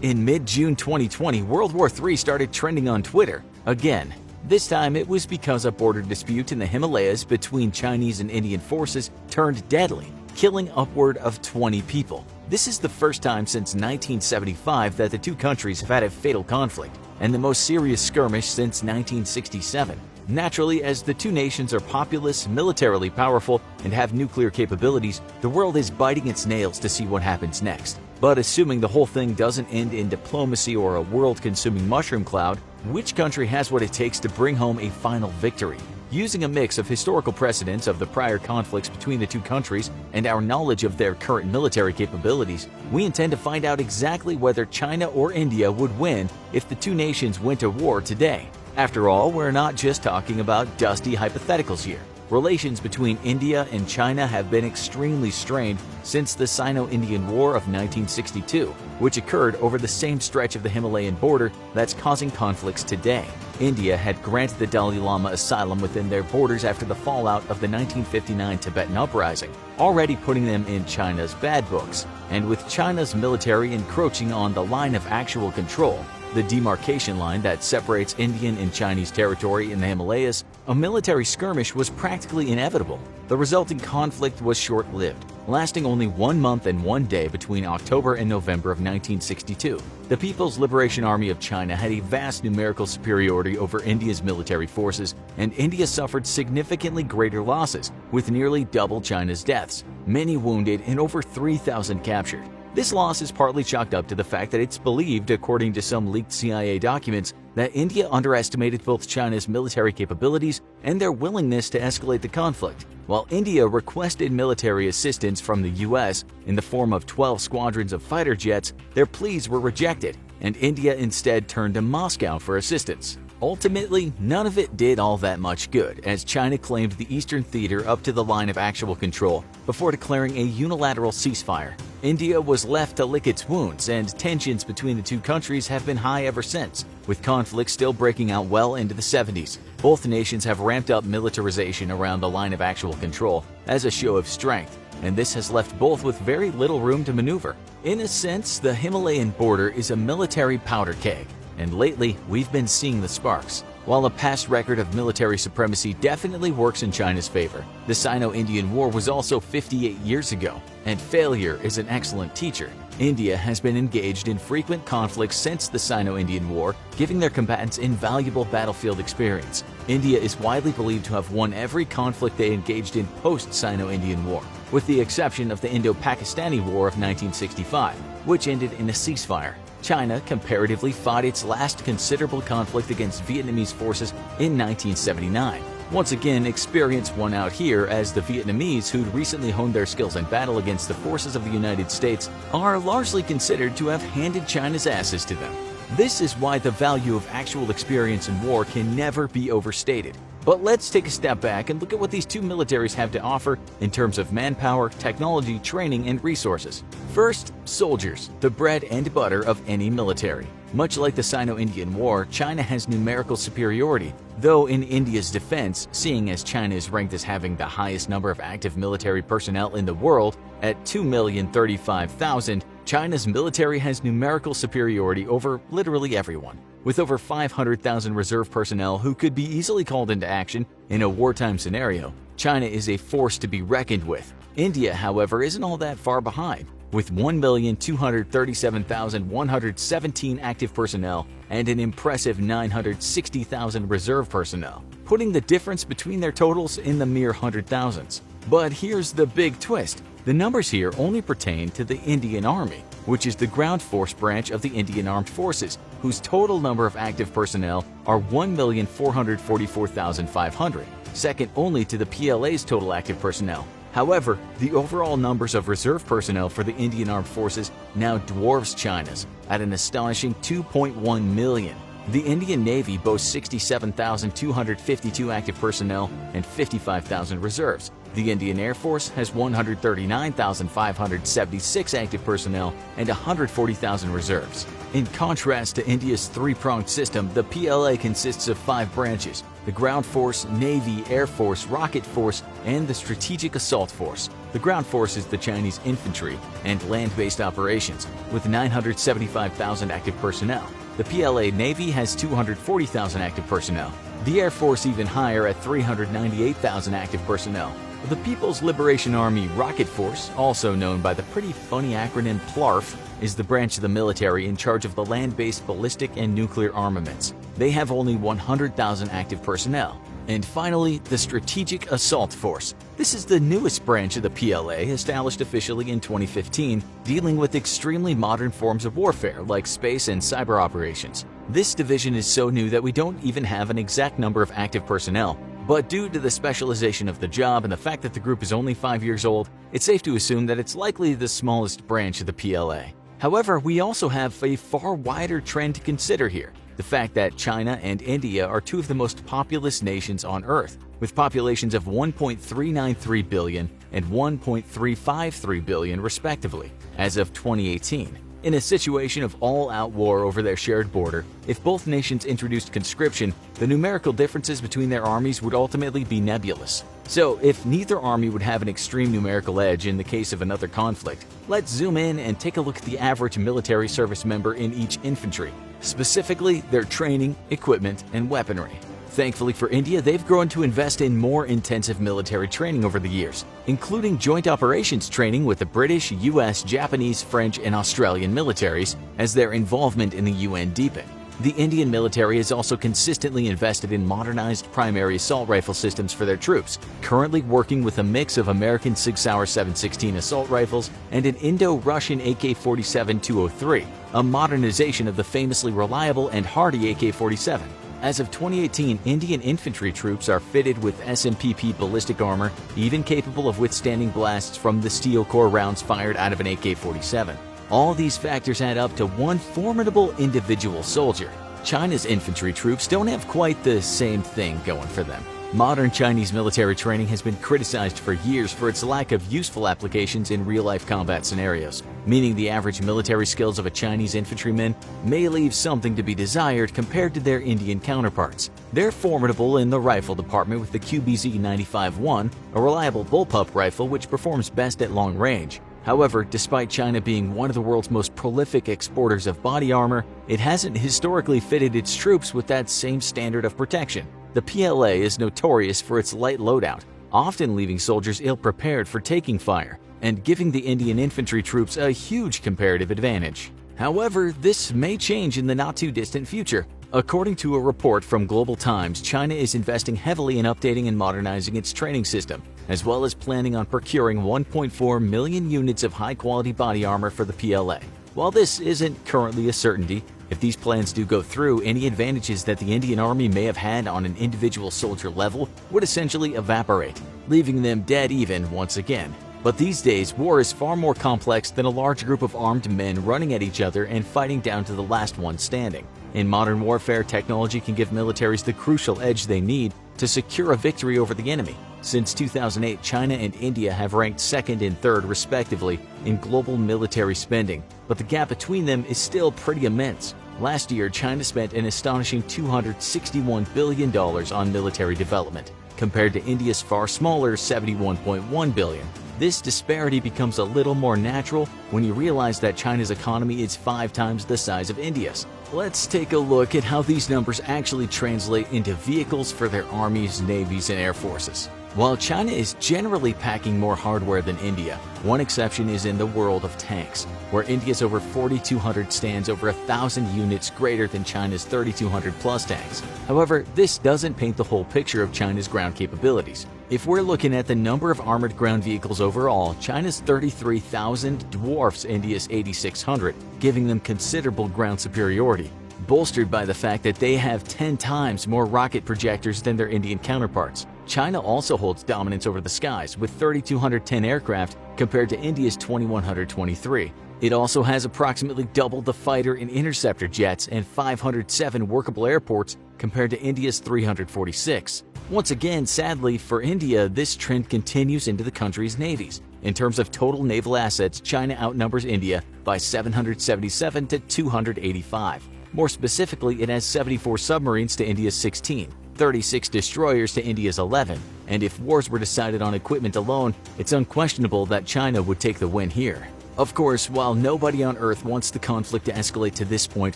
In mid-June 2020, World War III started trending on Twitter again. This time it was because a border dispute in the Himalayas between Chinese and Indian forces turned deadly, killing upward of 20 people. This is the first time since 1975 that the two countries have had a fatal conflict, and the most serious skirmish since 1967. Naturally, as the two nations are populous, militarily powerful, and have nuclear capabilities, the world is biting its nails to see what happens next. But assuming the whole thing doesn't end in diplomacy or a world-consuming mushroom cloud, which country has what it takes to bring home a final victory? Using a mix of historical precedents of the prior conflicts between the two countries and our knowledge of their current military capabilities, we intend to find out exactly whether China or India would win if the two nations went to war today. After all, we're not just talking about dusty hypotheticals here. Relations between India and China have been extremely strained since the Sino-Indian War of 1962, which occurred over the same stretch of the Himalayan border that's causing conflicts today. India had granted the Dalai Lama asylum within their borders after the fallout of the 1959 Tibetan Uprising, already putting them in China's bad books. And with China's military encroaching on the line of actual control, the demarcation line that separates Indian and Chinese territory in the Himalayas, a military skirmish was practically inevitable. The resulting conflict was short-lived, lasting only 1 month and 1 day between October and November of 1962. The People's Liberation Army of China had a vast numerical superiority over India's military forces, and India suffered significantly greater losses, with nearly double China's deaths, many wounded, and over 3,000 captured. This loss is partly chalked up to the fact that it's believed, according to some leaked CIA documents, that India underestimated both China's military capabilities and their willingness to escalate the conflict. While India requested military assistance from the US in the form of 12 squadrons of fighter jets, their pleas were rejected, and India instead turned to Moscow for assistance. Ultimately, none of it did all that much good, as China claimed the eastern theater up to the line of actual control before declaring a unilateral ceasefire. India was left to lick its wounds, and tensions between the two countries have been high ever since, with conflicts still breaking out well into the 70s. Both nations have ramped up militarization around the line of actual control as a show of strength, and this has left both with very little room to maneuver. In a sense, the Himalayan border is a military powder keg, and lately we've been seeing the sparks. While a past record of military supremacy definitely works in China's favor, the Sino-Indian War was also 58 years ago, and failure is an excellent teacher. India has been engaged in frequent conflicts since the Sino-Indian War, giving their combatants invaluable battlefield experience. India is widely believed to have won every conflict they engaged in post-Sino-Indian War, with the exception of the Indo-Pakistani War of 1965, which ended in a ceasefire. China comparatively fought its last considerable conflict against Vietnamese forces in 1979. Once again, experience won out here, as the Vietnamese, who'd recently honed their skills in battle against the forces of the United States, are largely considered to have handed China's asses to them. This is why the value of actual experience in war can never be overstated. But let's take a step back and look at what these two militaries have to offer in terms of manpower, technology, training, and resources. First, soldiers, the bread and butter of any military. Much like the Sino-Indian War, China has numerical superiority, though in India's defense, seeing as China is ranked as having the highest number of active military personnel in the world at 2,035,000, China's military has numerical superiority over literally everyone. With over 500,000 reserve personnel who could be easily called into action in a wartime scenario, China is a force to be reckoned with. India, however, isn't all that far behind, with 1,237,117 active personnel and an impressive 960,000 reserve personnel, putting the difference between their totals in the mere hundred thousands. But here's the big twist. The numbers here only pertain to the Indian Army, which is the ground force branch of the Indian Armed Forces, whose total number of active personnel are 1,444,500, second only to the PLA's total active personnel. However, the overall numbers of reserve personnel for the Indian Armed Forces now dwarfs China's at an astonishing 2.1 million. The Indian Navy boasts 67,252 active personnel and 55,000 reserves. The Indian Air Force has 139,576 active personnel and 140,000 reserves. In contrast to India's three-pronged system, the PLA consists of 5 branches, the Ground Force, Navy, Air Force, Rocket Force, and the Strategic Assault Force. The Ground Force is the Chinese infantry and land-based operations, with 975,000 active personnel. The PLA Navy has 240,000 active personnel. The Air Force even higher at 398,000 active personnel. The People's Liberation Army Rocket Force, also known by the pretty funny acronym PLARF, is the branch of the military in charge of the land-based ballistic and nuclear armaments. They have only 100,000 active personnel. And finally, the Strategic Assault Force. This is the newest branch of the PLA, established officially in 2015, dealing with extremely modern forms of warfare like space and cyber operations. This division is so new that we don't even have an exact number of active personnel. But due to the specialization of the job and the fact that the group is only 5 years old, it's safe to assume that it's likely the smallest branch of the PLA. However, we also have a far wider trend to consider here. The fact that China and India are two of the most populous nations on Earth, with populations of 1.393 billion and 1.353 billion respectively, as of 2018. In a situation of all-out war over their shared border, if both nations introduced conscription, the numerical differences between their armies would ultimately be nebulous. So, if neither army would have an extreme numerical edge in the case of another conflict, let's zoom in and take a look at the average military service member in each infantry, specifically their training, equipment, and weaponry. Thankfully for India, they've grown to invest in more intensive military training over the years, including joint operations training with the British, US, Japanese, French, and Australian militaries as their involvement in the UN deepened. The Indian military has also consistently invested in modernized primary assault rifle systems for their troops, currently working with a mix of American Sig Sauer 716 assault rifles and an Indo-Russian AK-47-203, a modernization of the famously reliable and hardy AK-47. As of 2018, Indian infantry troops are fitted with SMPP ballistic armor, even capable of withstanding blasts from the steel core rounds fired out of an AK-47. All these factors add up to one formidable individual soldier. China's infantry troops don't have quite the same thing going for them. Modern Chinese military training has been criticized for years for its lack of useful applications in real-life combat scenarios, meaning the average military skills of a Chinese infantryman may leave something to be desired compared to their Indian counterparts. They're formidable in the rifle department with the QBZ-95-1, a reliable bullpup rifle which performs best at long range. However, despite China being one of the world's most prolific exporters of body armor, it hasn't historically fitted its troops with that same standard of protection. The PLA is notorious for its light loadout, often leaving soldiers ill-prepared for taking fire, and giving the Indian infantry troops a huge comparative advantage. However, this may change in the not-too-distant future. According to a report from Global Times, China is investing heavily in updating and modernizing its training system, as well as planning on procuring 1.4 million units of high-quality body armor for the PLA. While this isn't currently a certainty, if these plans do go through, any advantages that the Indian Army may have had on an individual soldier level would essentially evaporate, leaving them dead even once again. But these days, war is far more complex than a large group of armed men running at each other and fighting down to the last one standing. In modern warfare, technology can give militaries the crucial edge they need to secure a victory over the enemy. Since 2008, China and India have ranked second and third respectively in global military spending, but the gap between them is still pretty immense. Last year, China spent an astonishing $261 billion on military development, compared to India's far smaller $71.1 billion. This disparity becomes a little more natural when you realize that China's economy is 5 times the size of India's. Let's take a look at how these numbers actually translate into vehicles for their armies, navies, and air forces. While China is generally packing more hardware than India, one exception is in the world of tanks, where India's over 4,200 stands over 1,000 units greater than China's 3,200 plus tanks. However, this doesn't paint the whole picture of China's ground capabilities. If we're looking at the number of armored ground vehicles overall, China's 33,000 dwarfs India's 8,600, giving them considerable ground superiority, bolstered by the fact that they have 10 times more rocket projectors than their Indian counterparts. China also holds dominance over the skies with 3,210 aircraft compared to India's 2,123. It also has approximately double the fighter and interceptor jets and 507 workable airports compared to India's 346. Once again, sadly for India, this trend continues into the country's navies. In terms of total naval assets, China outnumbers India by 777 to 285. More specifically, it has 74 submarines to India's 16. 36 destroyers to India's 11, and if wars were decided on equipment alone, it's unquestionable that China would take the win here. Of course, while nobody on Earth wants the conflict to escalate to this point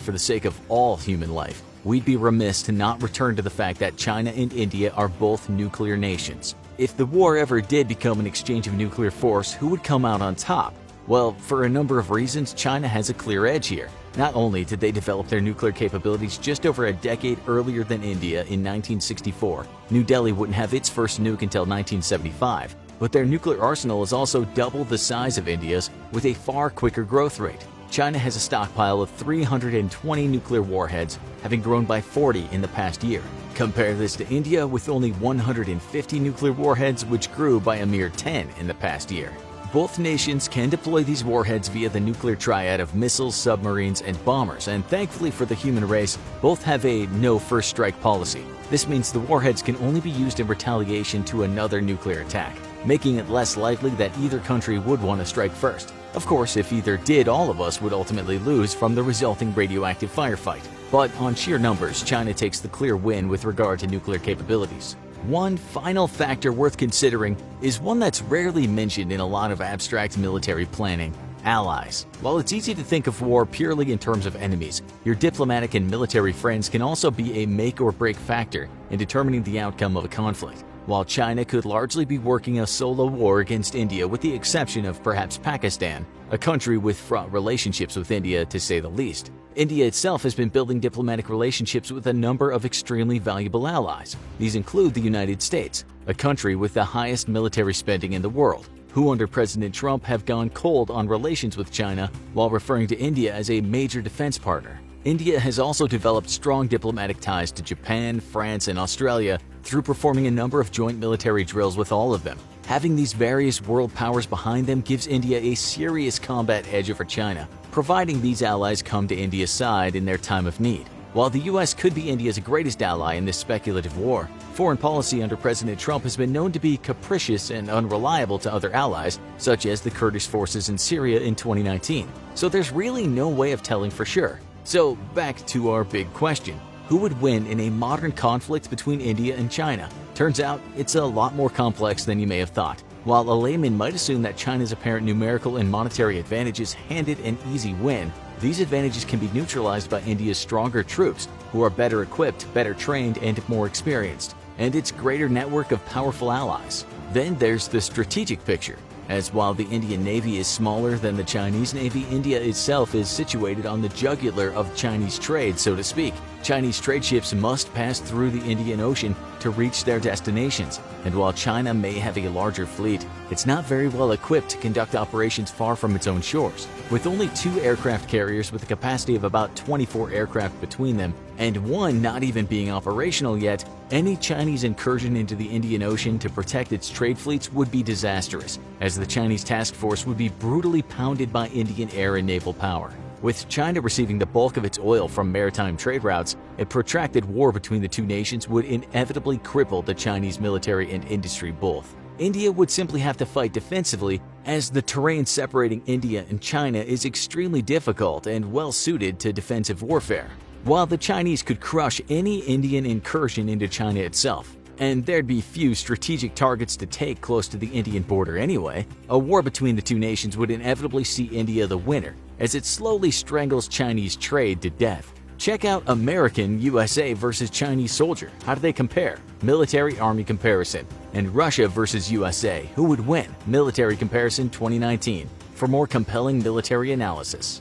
for the sake of all human life, we'd be remiss to not return to the fact that China and India are both nuclear nations. If the war ever did become an exchange of nuclear force, who would come out on top? Well, for a number of reasons, China has a clear edge here. Not only did they develop their nuclear capabilities just over a decade earlier than India in 1964, New Delhi wouldn't have its first nuke until 1975, but their nuclear arsenal is also double the size of India's with a far quicker growth rate. China has a stockpile of 320 nuclear warheads, having grown by 40 in the past year. Compare this to India with only 150 nuclear warheads, which grew by a mere 10 in the past year. Both nations can deploy these warheads via the nuclear triad of missiles, submarines, and bombers, and thankfully for the human race, both have a no first strike policy. This means the warheads can only be used in retaliation to another nuclear attack, making it less likely that either country would want to strike first. Of course, if either did, all of us would ultimately lose from the resulting radioactive firefight. But on sheer numbers, China takes the clear win with regard to nuclear capabilities. One final factor worth considering is one that's rarely mentioned in a lot of abstract military planning: allies. While it's easy to think of war purely in terms of enemies, your diplomatic and military friends can also be a make or break factor in determining the outcome of a conflict. While China could largely be working a solo war against India with the exception of perhaps Pakistan, a country with fraught relationships with India to say the least, India itself has been building diplomatic relationships with a number of extremely valuable allies. These include the United States, a country with the highest military spending in the world, who under President Trump have gone cold on relations with China while referring to India as a major defense partner. India has also developed strong diplomatic ties to Japan, France, and Australia through performing a number of joint military drills with all of them. Having these various world powers behind them gives India a serious combat edge over China, providing these allies come to India's side in their time of need. While the US could be India's greatest ally in this speculative war, foreign policy under President Trump has been known to be capricious and unreliable to other allies, such as the Kurdish forces in Syria in 2019. So there's really no way of telling for sure. So back to our big question: who would win in a modern conflict between India and China? Turns out it's a lot more complex than you may have thought. While a layman might assume that China's apparent numerical and monetary advantages handed an easy win, these advantages can be neutralized by India's stronger troops, who are better equipped, better trained, and more experienced, and its greater network of powerful allies. Then there's the strategic picture, as while the Indian Navy is smaller than the Chinese Navy, India itself is situated on the jugular of Chinese trade, so to speak. Chinese trade ships must pass through the Indian Ocean to reach their destinations, and while China may have a larger fleet, it's not very well equipped to conduct operations far from its own shores. With only 2 aircraft carriers with a capacity of about 24 aircraft between them, and one not even being operational yet, any Chinese incursion into the Indian Ocean to protect its trade fleets would be disastrous, as the Chinese task force would be brutally pounded by Indian air and naval power. With China receiving the bulk of its oil from maritime trade routes, a protracted war between the two nations would inevitably cripple the Chinese military and industry both. India would simply have to fight defensively, as the terrain separating India and China is extremely difficult and well suited to defensive warfare. While the Chinese could crush any Indian incursion into China itself, and there'd be few strategic targets to take close to the Indian border anyway, a war between the two nations would inevitably see India the winner, as it slowly strangles Chinese trade to death. Check out American USA versus Chinese soldier. How do they compare? Military-army comparison. And Russia versus USA. Who would win? Military comparison 2019. For more compelling military analysis.